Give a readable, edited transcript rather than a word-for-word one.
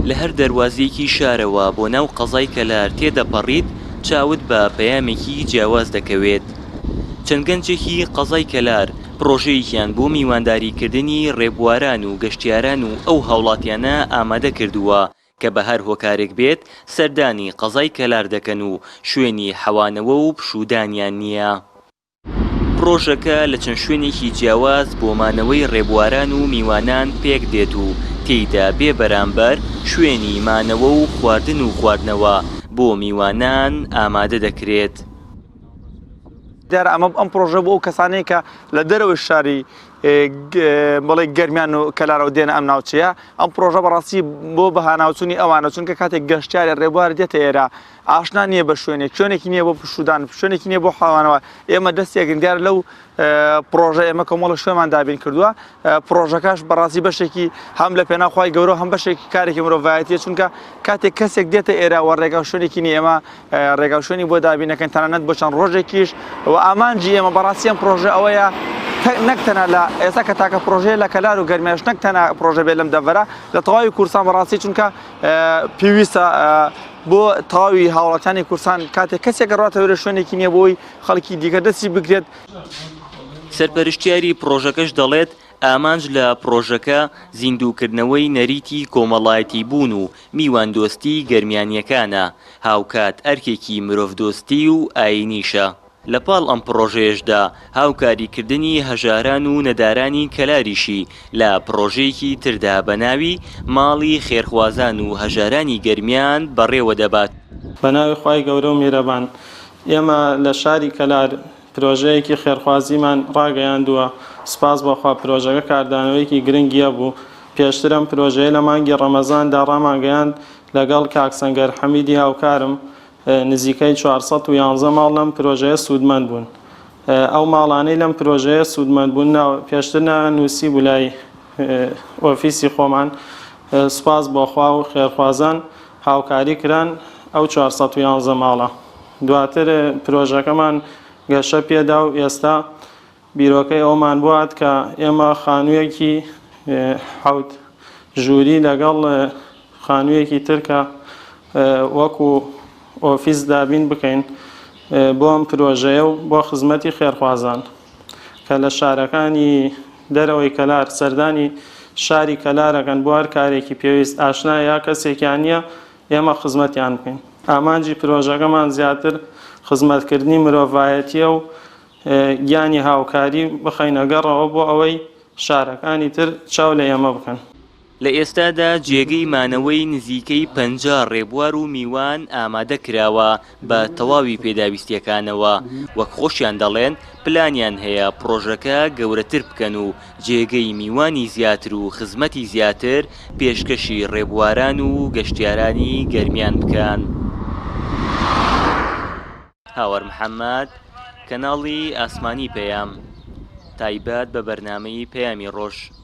لە هەر دەروازەیەکی شارەوە بۆ ناو قەزای کەلار تێدەپەڕیت چاوت بە پەیامێکی جیاواز دەکەوێت. چەند گەنجێکی قەزای کەلار پرۆژەیەکیان بۆ میوانداریکردنی ڕێبواران و گەشتیاران و ئەو هاوڵاتیانە ئامادە کردووە کە بە هەر هۆکارێک بێت سەردانی قەزای کەلار دەکەن و شوێنی حەوانەوە و پشودانیان نییە. پرۆژەکە لە چەند شوێنێکی جیاواز بۆ مانەوەی ڕێبواران و میوانان پێک دێت و تێیدا بێ بەرامبەر شوێنی مانەوە و خواردن و خواردنەوە بۆ میوانان ئامادە دەکرێت. دیارە ئەم پرۆژە بۆ ئەو کەسانەیە کە لە دەرەوەی شاری بەڵێ گەرمیان و کەلارەوە دێنە ئەم ناوچەیە، ئەم پرۆژە بەڕاستی بۆ بەهاناوچوونی ئەوانە، چونکە کاتێک گەشتیارە ڕێبوار دێتە ئێرە ئاشنا نییە بە شوێنێکی نییە بۆ پشودان، شوێنێکی نییە بۆ حیوانەوە. ئێمە دەستێکین دیار لەو پرۆژە ئێمە کۆمەڵە شوێنمان دابین کردووە. پرۆژەکەش بەڕاستی بەشێکی هەم لە پێناوخوای گەورە هەم بەشێکی کارێکی مرۆڤایەتیە، چونکە کاتێک کەسێک دێتە ئێرە و ڕێگا شوێنێکی نییە، ئێمە ڕێگا شوێنی بۆ دابینەکەن تەنانەت بۆ چەند ڕۆژێکیش و ئامانجی ئێمە بەڕاستی ئەم پرۆژە ئەوەیە نەکتەنە لە ئێستا کە تاکە پرۆژەیە لە کەلار و گەرمیاش نەکتەنە پرۆژە بێت لەم دەڤەرە لە تەواوی کورسان بەڕاستی، چونکە پێویستە بۆ تەواوی هاوڵاتیانی کورسان کاتێک کەسێک ڕاتەوەرە شوێنێکی نییە بۆی خەڵکی دیکە دەستی بگرێت. سەرپەرشتیاری پرۆژەکەش دەڵێت ئامانج لە پرۆژەکە زیندووکردنەوەی نەریتی کۆمەڵایەتی بوون و میواندۆستی گەرمیانیەکانە، هاوکات ئەرکێکی مرۆڤدۆستی و ئاینیشە. لەپاڵ ئەم پرۆژەیەشدا هاوکاریکردنی هەژاران و نەدارانی کەلاریشی لە پرۆژەیەکی تردا بە ناوی ماڵی خێرخوازان و هەژارانی گەرمیان بەڕێوە دەبات. بە ناوی خوای گەورە و میرەبان، ئێمە لە شاری کەلار پرۆژەیەکی خێرخوازیمان ڕاگەیاندووە. سپاس بەخوا پرۆژەکە کاردانەوەیەکی گرنگیە بوو. پێشترم پرۆژەیە لە مانگی ڕەمەزاندا ڕاماگەیاند لەگەڵ کاک سەنگەر حەمیدی هاوکارم نزیکەی 411 ماڵ لەم پرۆژەیە سوودمەند بوون. ئەو ماڵانەی لەم پرۆژەیە سوودمەند بوون پێشتر نووسی بوو لای ئۆفیسی خۆمان. سپاس بۆخوا و خێرخوازان هاوکاری کران ئەو 411 ماڵە. دواتر پرۆژەکەمان گەشە پێدا و ئێستا بیرۆکەی ئەومان بوات کە ئێمە خانوویەکی حەوت ژووری لەگەڵ خانوویەکی ترکە وەکو ئۆفیس دابین بکەین بۆ ئەم پرۆژەیە و بۆ خزمەتی خێرخوازان کە لە شارەکانی دەرەوەی کەلار سەردانی شاری کەلارەکەن بۆ هەر کارێکی پێویست ئاشنا یا کەسێکیان نییە ئێمە خزمەتیان بکەین. ئامانجی پرۆژەکەمان زیاتر خزمەتکردنی مرۆڤایەتیە و گیانی هاوکاری بخەینە گەڕەوە بۆ ئەوەی شارەکانی تر چاو لە ئێمە بکەن. لە ئێستادا جێگەی مانەوەی نزیکەی 50 ڕێبوار و میوان ئامادە کراوە بە تەواوی پێداویستیەکانەوە. وەک خۆشیان دەڵێن پلانیان هەیە پرۆژەکە گەورەتر بکەن و جێگەی میوانی زیاتر و خزمەتی زیاتر پێشکەشی ڕێبواران و گەشتیارانی گەرمیان بکەن. هاوەر محەممەد، کەناڵی ئاسمانی پەیام، تایبەت بە بەرنامەی پەیامی ڕۆژ.